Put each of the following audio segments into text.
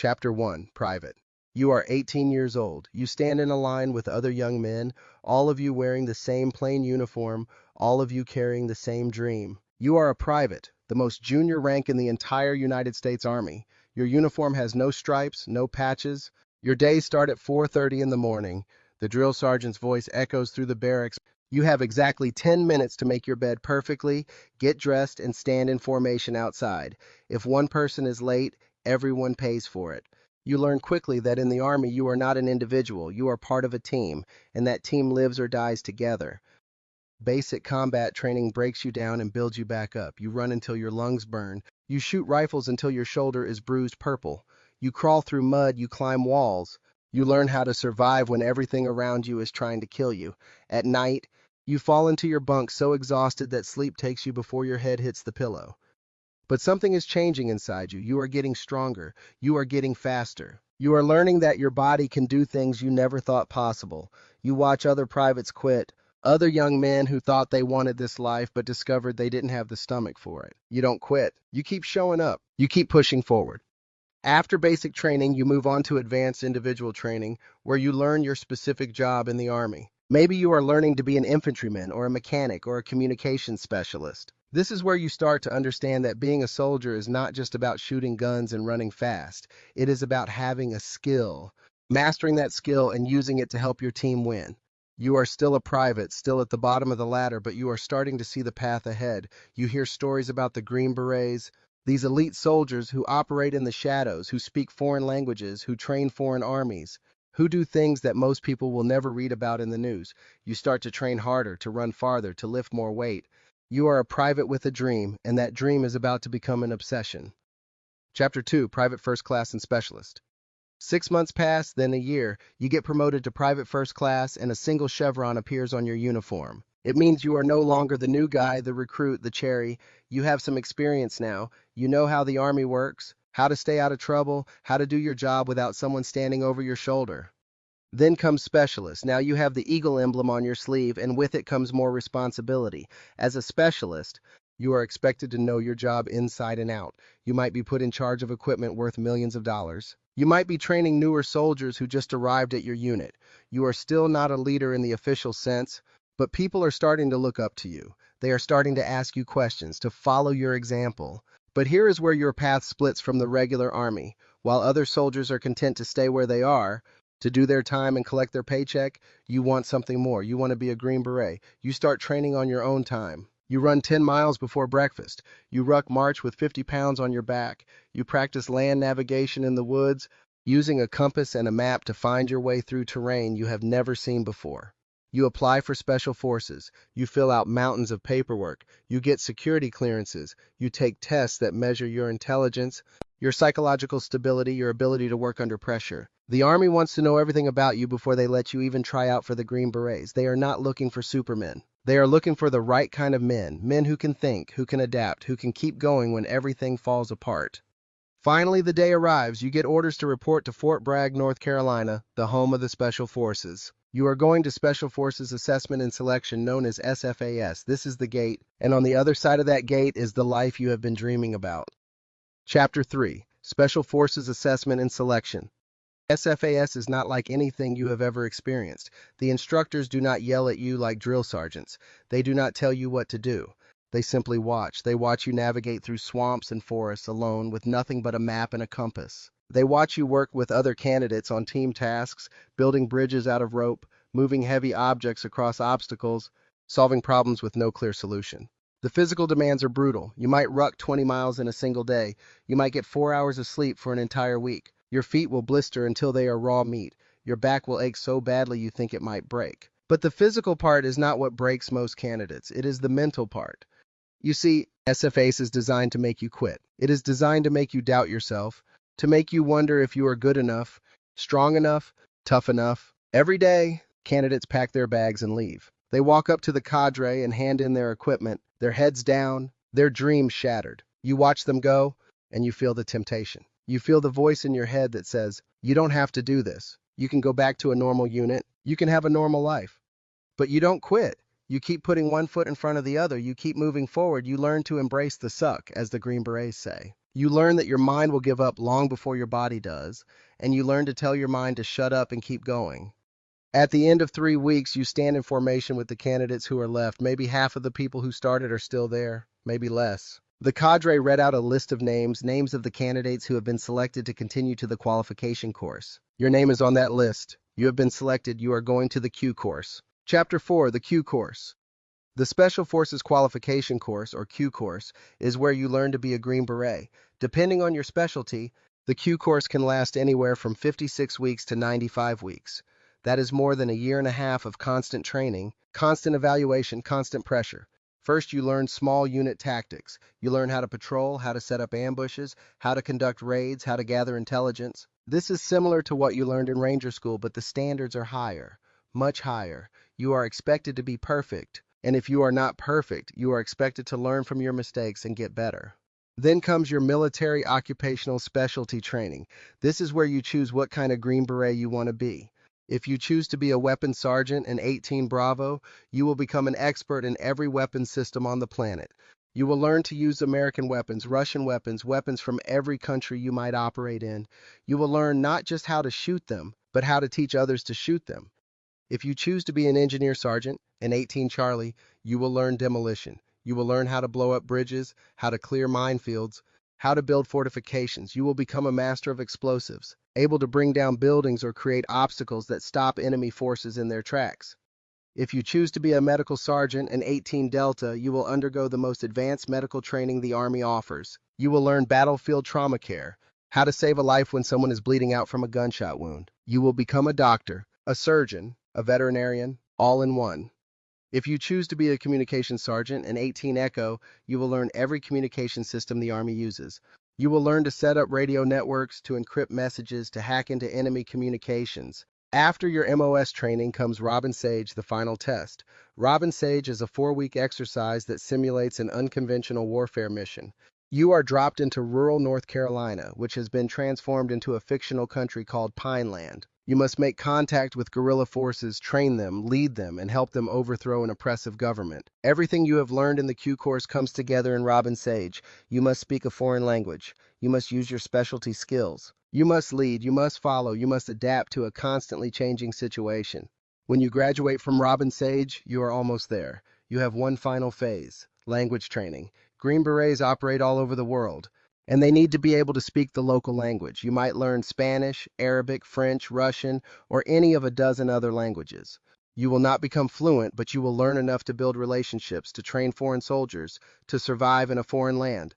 Chapter 1, Private. You are 18 years old. You stand in a line with other young men, all of you wearing the same plain uniform, all of you carrying the same dream. You are a private, the most junior rank in the entire United States Army. Your uniform has no stripes, no patches. Your days start at 4:30 in the morning. The drill sergeant's voice echoes through the barracks. You have exactly 10 minutes to make your bed perfectly, get dressed, and stand in formation outside. If one person is late, everyone pays for it. You learn quickly that in the Army you are not an individual, you are part of a team, and that team lives or dies together. Basic combat training breaks you down and builds you back up. You run until your lungs burn. You shoot rifles until your shoulder is bruised purple. You crawl through mud, you climb walls. You learn how to survive when everything around you is trying to kill you. At night, you fall into your bunk so exhausted that sleep takes you before your head hits the pillow. But something is changing inside you. You are getting stronger. You are getting faster. You are learning that your body can do things you never thought possible. You watch other privates quit, other young men who thought they wanted this life but discovered they didn't have the stomach for it. You don't quit. You keep showing up. You keep pushing forward. After basic training, you move on to advanced individual training, where you learn your specific job in the Army. Maybe you are learning to be an infantryman or a mechanic or a communications specialist. This is where you start to understand that being a soldier is not just about shooting guns and running fast. It is about having a skill, mastering that skill and using it to help your team win. You are still a private, still at the bottom of the ladder, but you are starting to see the path ahead. You hear stories about the Green Berets, these elite soldiers who operate in the shadows, who speak foreign languages, who train foreign armies, who do things that most people will never read about in the news. You start to train harder, to run farther, to lift more weight. You are a private with a dream, and that dream is about to become an obsession. Chapter 2, Private First Class and Specialist. 6 months pass, then a year. You get promoted to Private First Class, and a single chevron appears on your uniform. It means you are no longer the new guy, the recruit, the cherry. You have some experience now. You know how the Army works, how to stay out of trouble, how to do your job without someone standing over your shoulder. Then comes specialist. Now you have the eagle emblem on your sleeve, and with it comes more responsibility. As a specialist, you are expected to know your job inside and out. You might be put in charge of equipment worth millions of dollars. You might be training newer soldiers who just arrived at your unit. You are still not a leader in the official sense, but people are starting to look up to you. They are starting to ask you questions, to follow your example. But here is where your path splits from the regular Army. While other soldiers are content to stay where they are, to do their time and collect their paycheck, you want something more. You want to be a Green Beret. You start training on your own time. You run 10 miles before breakfast. You ruck march with 50 pounds on your back. You practice land navigation in the woods, using a compass and a map to find your way through terrain you have never seen before. You apply for special forces. You fill out mountains of paperwork. You get security clearances. You take tests that measure your intelligence, your psychological stability, your ability to work under pressure. The Army wants to know everything about you before they let you even try out for the Green Berets. They are not looking for supermen. They are looking for the right kind of men, men who can think, who can adapt, who can keep going when everything falls apart. Finally, the day arrives. You get orders to report to Fort Bragg, North Carolina, the home of the Special Forces. You are going to Special Forces Assessment and Selection, known as SFAS. This is the gate, and on the other side of that gate is the life you have been dreaming about. Chapter 3, Special Forces Assessment and Selection. SFAS is not like anything you have ever experienced. The instructors do not yell at you like drill sergeants. They do not tell you what to do. They simply watch. They watch you navigate through swamps and forests alone with nothing but a map and a compass. They watch you work with other candidates on team tasks, building bridges out of rope, moving heavy objects across obstacles, solving problems with no clear solution. The physical demands are brutal. You might ruck 20 miles in a single day. You might get 4 hours of sleep for an entire week. Your feet will blister until they are raw meat. Your back will ache so badly you think it might break. But the physical part is not what breaks most candidates. It is the mental part. You see, SFAS is designed to make you quit. It is designed to make you doubt yourself, to make you wonder if you are good enough, strong enough, tough enough. Every day, candidates pack their bags and leave. They walk up to the cadre and hand in their equipment, their heads down, their dreams shattered. You watch them go, and you feel the temptation. You feel the voice in your head that says, you don't have to do this. You can go back to a normal unit. You can have a normal life. But you don't quit. You keep putting one foot in front of the other. You keep moving forward. You learn to embrace the suck, as the Green Berets say. You learn that your mind will give up long before your body does, and you learn to tell your mind to shut up and keep going. At the end of 3 weeks, you stand in formation with the candidates who are left. Maybe half of the people who started are still there, maybe less. The cadre read out a list of names of the candidates who have been selected to continue to the qualification course. Your name is on that list. You have been selected. You are going to the Q course. Chapter 4, the Q course. The Special Forces Qualification Course, or Q course, is where you learn to be a Green Beret. Depending on your specialty, the Q course can last anywhere from 56 weeks to 95 weeks. That is more than a year and a half of constant training, constant evaluation, constant pressure. First, you learn small unit tactics. You learn how to patrol, how to set up ambushes, how to conduct raids, how to gather intelligence. This is similar to what you learned in Ranger School, but the standards are higher, much higher. You are expected to be perfect. And if you are not perfect, you are expected to learn from your mistakes and get better. Then comes your military occupational specialty training. This is where you choose what kind of Green Beret you want to be. If you choose to be a weapons sergeant in 18 Bravo, you will become an expert in every weapons system on the planet. You will learn to use American weapons, Russian weapons, weapons from every country you might operate in. You will learn not just how to shoot them, but how to teach others to shoot them. If you choose to be an engineer sergeant in 18 Charlie, you will learn demolition. You will learn how to blow up bridges, how to clear minefields, how to build fortifications. You will become a master of explosives, able to bring down buildings or create obstacles that stop enemy forces in their tracks. If you choose to be a medical sergeant in 18 Delta, you will undergo the most advanced medical training the Army offers. You will learn battlefield trauma care, how to save a life when someone is bleeding out from a gunshot wound. You will become a doctor, a surgeon, a veterinarian, all in one. If you choose to be a communications sergeant in 18 Echo, you will learn every communication system the Army uses. You will learn to set up radio networks, to encrypt messages, to hack into enemy communications. After your MOS training comes Robin Sage, the final test. Robin Sage is a 4-week exercise that simulates an unconventional warfare mission. You are dropped into rural North Carolina, which has been transformed into a fictional country called Pineland. You must make contact with guerrilla forces, train them, lead them, and help them overthrow an oppressive government. Everything you have learned in the Q course comes together in Robin Sage. You must speak a foreign language. You must use your specialty skills. You must lead, you must follow, you must adapt to a constantly changing situation. When you graduate from Robin Sage, you are almost there. You have one final phase, language training. Green Berets operate all over the world, and they need to be able to speak the local language. You might learn Spanish, Arabic, French, Russian, or any of a dozen other languages. You will not become fluent, but you will learn enough to build relationships, to train foreign soldiers, to survive in a foreign land.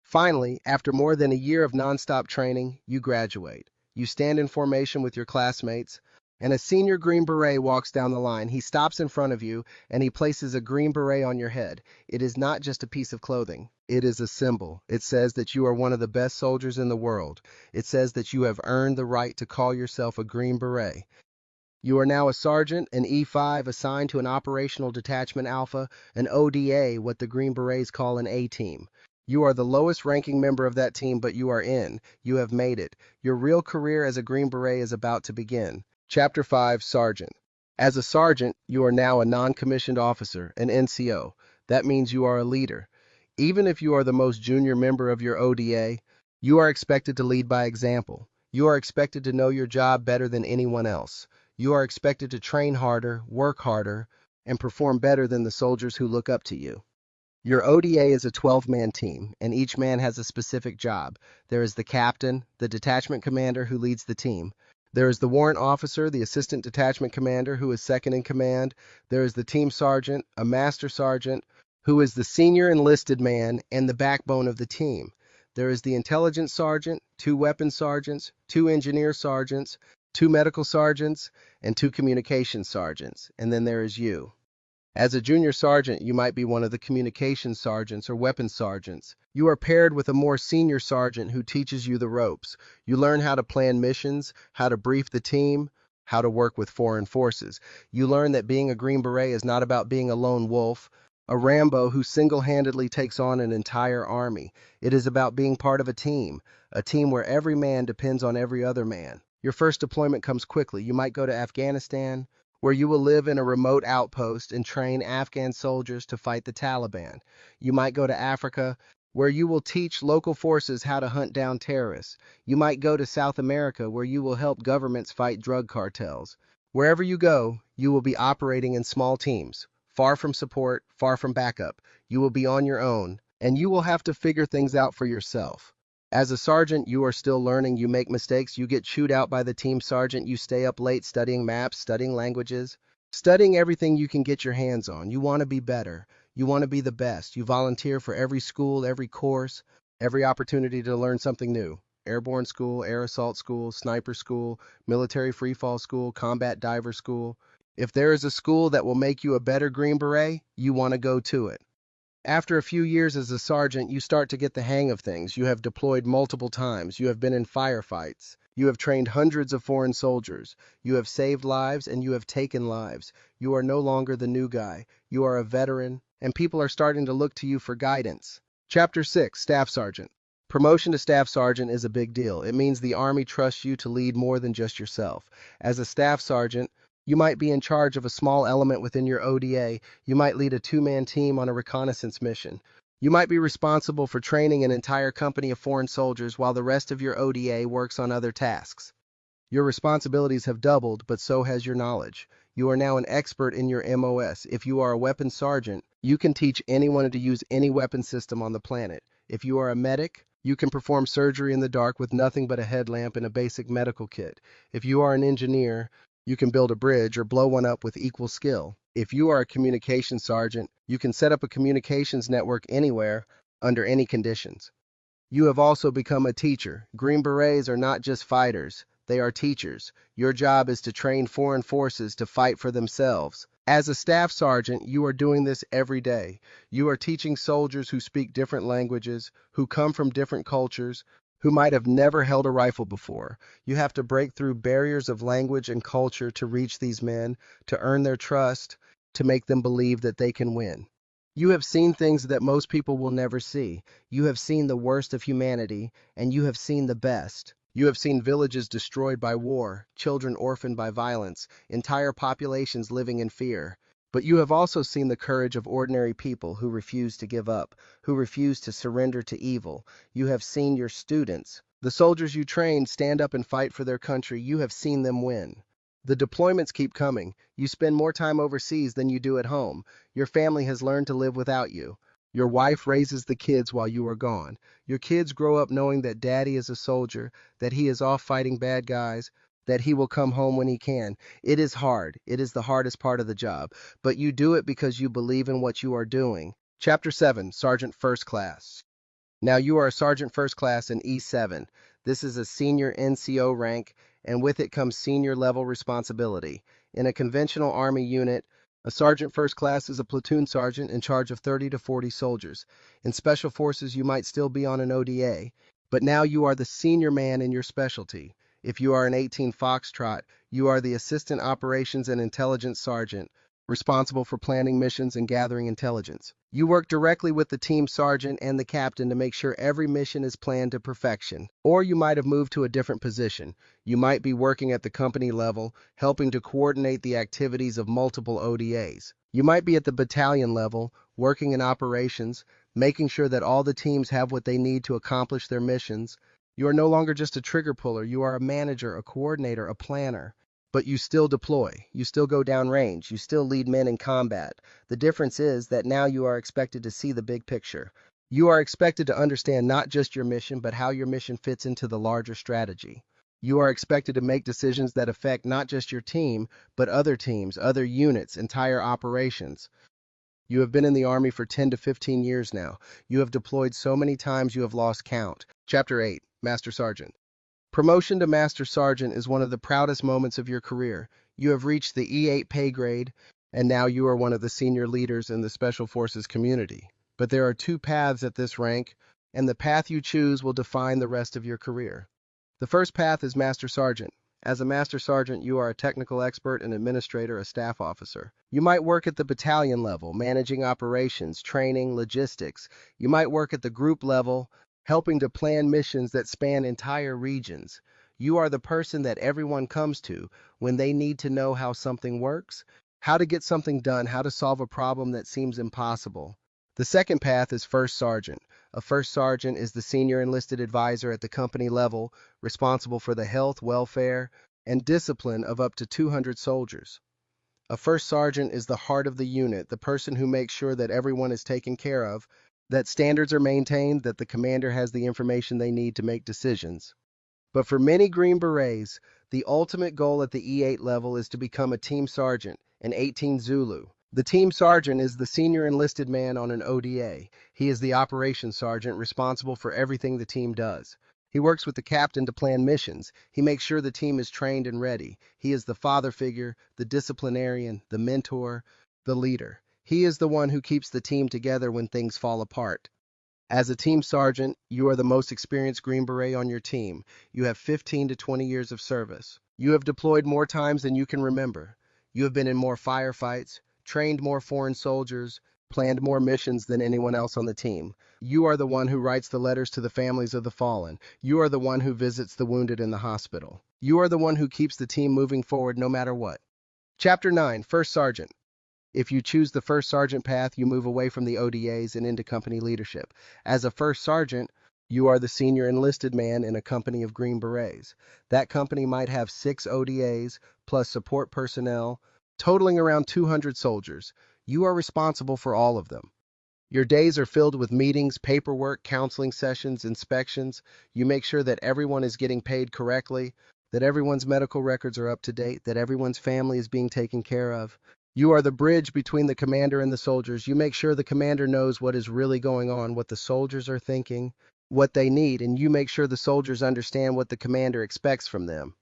Finally, after more than a year of nonstop training, you graduate. You stand in formation with your classmates, and a senior Green Beret walks down the line. He stops in front of you, and he places a Green Beret on your head. It is not just a piece of clothing. It is a symbol. It says that you are one of the best soldiers in the world. It says that you have earned the right to call yourself a Green Beret. You are now a sergeant, an E5 assigned to an operational detachment alpha, an ODA, what the Green Berets call an A-team. You are the lowest ranking member of that team, but you are in. You have made it. Your real career as a Green Beret is about to begin. Chapter 5, Sergeant. As a sergeant, you are now a non-commissioned officer, an NCO. That means you are a leader. Even if you are the most junior member of your ODA, you are expected to lead by example. You are expected to know your job better than anyone else. You are expected to train harder, work harder, and perform better than the soldiers who look up to you. Your ODA is a 12-man team, and each man has a specific job. There is the captain, the detachment commander who leads the team. There is the warrant officer, the assistant detachment commander who is second in command. There is the team sergeant, a master sergeant, who is the senior enlisted man and the backbone of the team. There is the intelligence sergeant, 2 weapons sergeants, 2 engineer sergeants, 2 medical sergeants, and 2 communications sergeants. And then there is you. As a junior sergeant, you might be one of the communications sergeants or weapons sergeants. You are paired with a more senior sergeant who teaches you the ropes. You learn how to plan missions, how to brief the team, how to work with foreign forces. You learn that being a Green Beret is not about being a lone wolf, a Rambo who single-handedly takes on an entire army. It is about being part of a team where every man depends on every other man. Your first deployment comes quickly. You might go to Afghanistan, where you will live in a remote outpost and train Afghan soldiers to fight the Taliban. You might go to Africa, where you will teach local forces how to hunt down terrorists. You might go to South America, where you will help governments fight drug cartels. Wherever you go, you will be operating in small teams, far from support, far from backup. You will be on your own, and you will have to figure things out for yourself. As a sergeant, you are still learning. You make mistakes. You get chewed out by the team sergeant. You stay up late studying maps, studying languages, studying everything you can get your hands on. You want to be better. You want to be the best. You volunteer for every school, every course, every opportunity to learn something new. Airborne school, air assault school, sniper school, military freefall school, combat diver school. If there is a school that will make you a better Green Beret, you want to go to it. After a few years as a sergeant, you start to get the hang of things. You have deployed multiple times. You have been in firefights. You have trained hundreds of foreign soldiers. You have saved lives and you have taken lives. You are no longer the new guy. You are a veteran, and people are starting to look to you for guidance. Chapter 6, Staff Sergeant. Promotion to Staff Sergeant is a big deal. It means the Army trusts you to lead more than just yourself. As a Staff Sergeant, you might be in charge of a small element within your ODA. You might lead a two-man team on a reconnaissance mission. You might be responsible for training an entire company of foreign soldiers while the rest of your ODA works on other tasks. Your responsibilities have doubled, but so has your knowledge. You are now an expert in your MOS. If you are a weapons sergeant, you can teach anyone to use any weapon system on the planet. If you are a medic, you can perform surgery in the dark with nothing but a headlamp and a basic medical kit. If you are an engineer, you can build a bridge or blow one up with equal skill. If you are a communications sergeant, you can set up a communications network anywhere, under any conditions. You have also become a teacher. Green Berets are not just fighters, they are teachers. Your job is to train foreign forces to fight for themselves. As a staff sergeant, you are doing this every day. You are teaching soldiers who speak different languages, who come from different cultures, who might have never held a rifle before. You have to break through barriers of language and culture to reach these men, to earn their trust, to make them believe that they can win. You have seen things that most people will never see. You have seen the worst of humanity, and you have seen the best. You have seen villages destroyed by war, children orphaned by violence, entire populations living in fear. But you have also seen the courage of ordinary people who refuse to give up, who refuse to surrender to evil. You have seen your students, the soldiers you trained, stand up and fight for their country. You have seen them win. The deployments keep coming. You spend more time overseas than you do at home. Your family has learned to live without you. Your wife raises the kids while you are gone. Your kids grow up knowing that daddy is a soldier, that he is off fighting bad guys, that he will come home when he can. It is hard. It is the hardest part of the job. But you do it because you believe in what you are doing. Chapter 7, Sergeant First Class. Now you are a Sergeant First Class in E7. This is a senior NCO rank, and with it comes senior level responsibility. In a conventional Army unit, a Sergeant First Class is a platoon sergeant in charge of 30 to 40 soldiers. In Special Forces, you might still be on an ODA, but now you are the senior man in your specialty. If you are an 18 Foxtrot, you are the Assistant Operations and Intelligence Sergeant, responsible for planning missions and gathering intelligence. You work directly with the team sergeant and the captain to make sure every mission is planned to perfection. Or you might have moved to a different position. You might be working at the company level, helping to coordinate the activities of multiple ODAs. You might be at the battalion level, working in operations, making sure that all the teams have what they need to accomplish their missions. You are no longer just a trigger puller. You are a manager, a coordinator, a planner. But you still deploy, you still go downrange, you still lead men in combat. The difference is that now you are expected to see the big picture. You are expected to understand not just your mission, but how your mission fits into the larger strategy. You are expected to make decisions that affect not just your team, but other teams, other units, entire operations. You have been in the Army for 10 to 15 years now. You have deployed so many times you have lost count. Chapter 8, Master Sergeant. Promotion to Master Sergeant is one of the proudest moments of your career. You have reached the E8 pay grade, and now you are one of the senior leaders in the Special Forces community. But there are two paths at this rank, and the path you choose will define the rest of your career. The first path is Master Sergeant. As a Master Sergeant, you are a technical expert, an administrator, a staff officer. You might work at the battalion level, managing operations, training, logistics. You might work at the group level, helping to plan missions that span entire regions. You are the person that everyone comes to when they need to know how something works, how to get something done, how to solve a problem that seems impossible. The second path is First Sergeant. A first sergeant is the senior enlisted advisor at the company level, responsible for the health, welfare, and discipline of up to 200 soldiers. A first sergeant is the heart of the unit, the person who makes sure that everyone is taken care of, that standards are maintained, that the commander has the information they need to make decisions. But for many Green Berets, the ultimate goal at the E8 level is to become a team sergeant, an 18 Zulu. The team sergeant is the senior enlisted man on an ODA. He is the operations sergeant responsible for everything the team does. He works with the captain to plan missions. He makes sure the team is trained and ready. He is the father figure, the disciplinarian, the mentor, the leader. He is the one who keeps the team together when things fall apart. As a team sergeant, you are the most experienced Green Beret on your team. You have 15 to 20 years of service. You have deployed more times than you can remember. You have been in more firefights, trained more foreign soldiers, planned more missions than anyone else on the team. You are the one who writes the letters to the families of the fallen. You are the one who visits the wounded in the hospital. You are the one who keeps the team moving forward no matter what. Chapter 9, First Sergeant. If you choose the first sergeant path, you move away from the ODAs and into company leadership. As a first sergeant, you are the senior enlisted man in a company of Green Berets. That company might have 6 ODAs plus support personnel, totaling around 200 soldiers. You are responsible for all of them. Your days are filled with meetings, paperwork, counseling sessions, inspections. You make sure that everyone is getting paid correctly, that everyone's medical records are up to date, that everyone's family is being taken care of. You are the bridge between the commander and the soldiers. You make sure the commander knows what is really going on, what the soldiers are thinking, what they need, and you make sure the soldiers understand what the commander expects from them.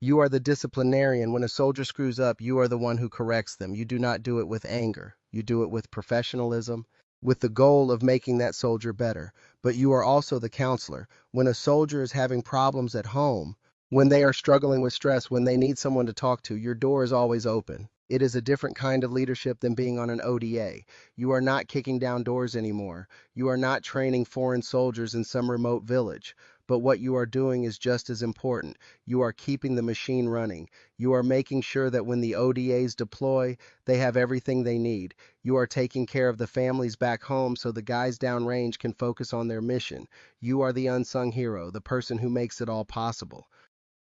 You are the disciplinarian. When a soldier screws up, you are the one who corrects them. You do not do it with anger. You do it with professionalism, with the goal of making that soldier better. But you are also the counselor. When a soldier is having problems at home, when they are struggling with stress, when they need someone to talk to, your door is always open. It is a different kind of leadership than being on an ODA. You are not kicking down doors anymore. You are not training foreign soldiers in some remote village. But what you are doing is just as important. You are keeping the machine running. You are making sure that when the ODAs deploy, they have everything they need. You are taking care of the families back home so the guys downrange can focus on their mission. You are the unsung hero, the person who makes it all possible.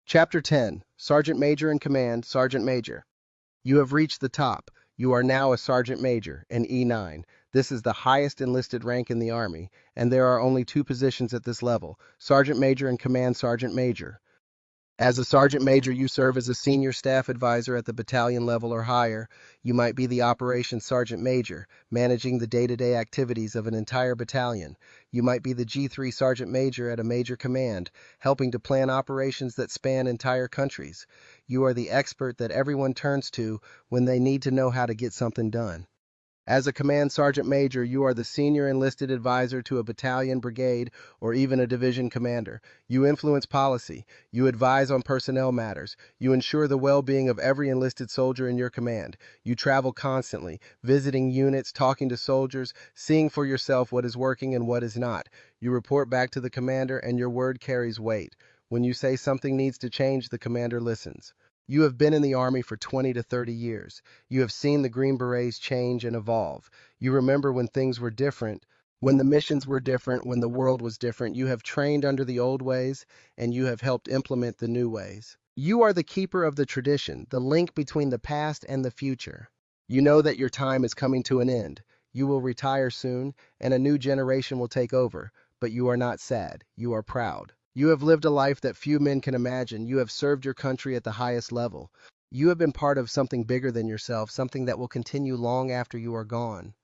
Chapter 10, Sergeant Major in Command, Sergeant Major. You have reached the top. You are now a sergeant major, an E9. This is the highest enlisted rank in the Army, and there are only 2 positions at this level, sergeant major and command sergeant major. As a sergeant major, you serve as a senior staff advisor at the battalion level or higher. You might be the operations sergeant major, managing the day-to-day activities of an entire battalion. You might be the G3 sergeant major at a major command, helping to plan operations that span entire countries. You are the expert that everyone turns to when they need to know how to get something done. As a command sergeant major, you are the senior enlisted advisor to a battalion, brigade, or even a division commander. You influence policy. You advise on personnel matters. You ensure the well-being of every enlisted soldier in your command. You travel constantly, visiting units, talking to soldiers, seeing for yourself what is working and what is not. You report back to the commander, and your word carries weight. When you say something needs to change, the commander listens. You have been in the Army for 20 to 30 years. You have seen the Green Berets change and evolve. You remember when things were different, when the missions were different, when the world was different. You have trained under the old ways, and you have helped implement the new ways. You are the keeper of the tradition, the link between the past and the future. You know that your time is coming to an end. You will retire soon, and a new generation will take over. But you are not sad. You are proud. You have lived a life that few men can imagine. You have served your country at the highest level. You have been part of something bigger than yourself, something that will continue long after you are gone.